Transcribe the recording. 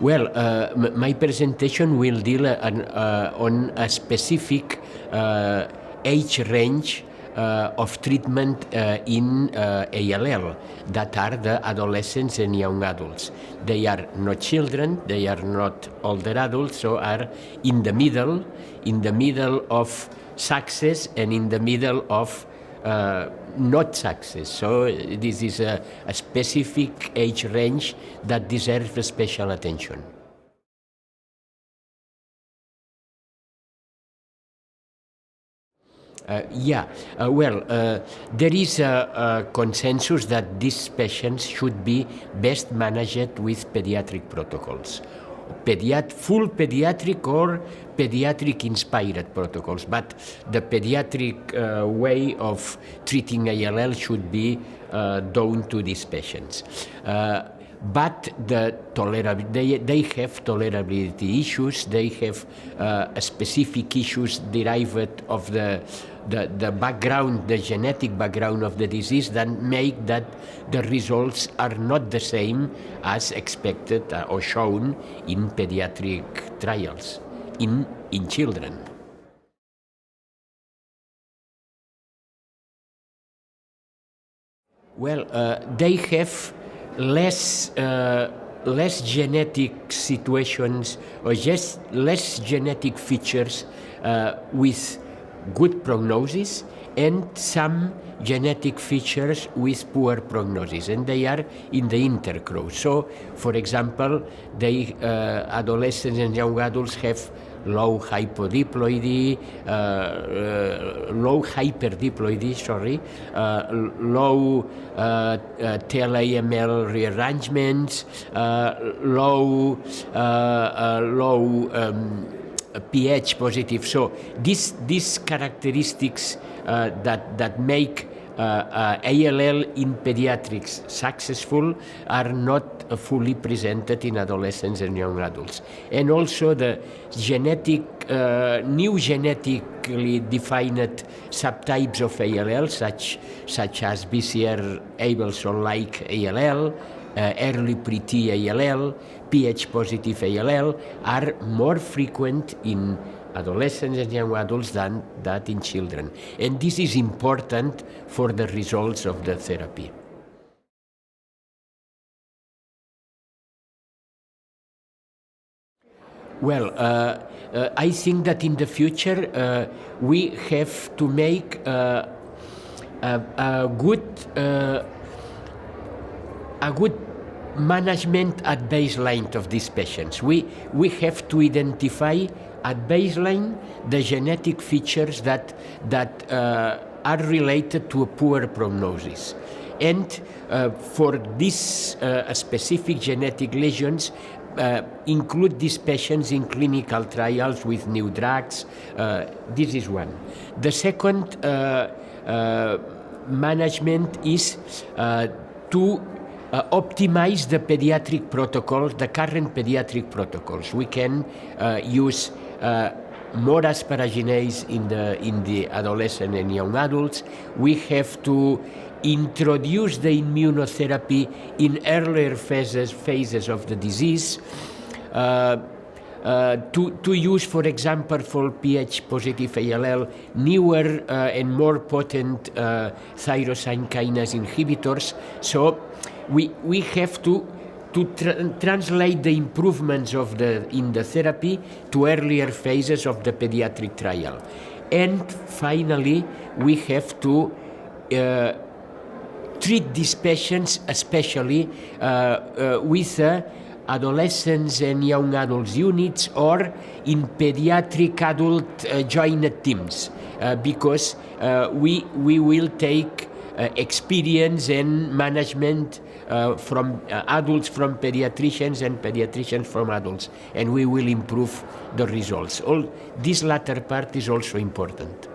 Well, my presentation will deal on a specific age range of treatment in ALL, that are the adolescents and young adults. They are not children, they are not older adults, so are in the middle of success and in the middle of not success. So this is a specific age range that deserves special attention. There is a consensus that these patients should be best managed with pediatric protocols. Full pediatric or pediatric-inspired protocols, but the pediatric way of treating ALL should be done to these patients. But they have tolerability issues, they have specific issues derived of the background, the genetic background of the disease that make that the results are not the same as expected or shown in pediatric trials in children. Well, they have less genetic situations or just less genetic features with good prognosis and some genetic features with poor prognosis, and they are in the intercross. So, for example, adolescents and young adults have low hyperdiploidy, low TLAML rearrangements, low pH positive. So these characteristics that make ALL in pediatrics successful are not fully presented in adolescents and young adults. And also the new genetically defined subtypes of ALL, such as BCR-Abelson-like ALL, early pre-T ALL, pH positive ALL, are more frequent in adolescents and young adults than that in children. And this is important for the results of the therapy. Well, I think that in the future we have to make a good management at baseline of these patients. We have to identify at baseline the genetic features that are related to a poor prognosis. And for these specific genetic lesions, include these patients in clinical trials with new drugs. This is one. The second management is to optimize the pediatric protocols, the current pediatric protocols. We can use more asparaginase in the adolescent and young adults. We have to introduce the immunotherapy in earlier phases of the disease. To use, for example, for pH positive ALL, newer and more potent tyrosine kinase inhibitors. So we have to translate the improvements in the therapy to earlier phases of the pediatric trial. And finally, we have to treat these patients, especially with adolescents and young adults units or in pediatric adult joined teams, because we will take experience and management from adults from pediatricians and pediatricians from adults, and we will improve the results. This latter part is also important.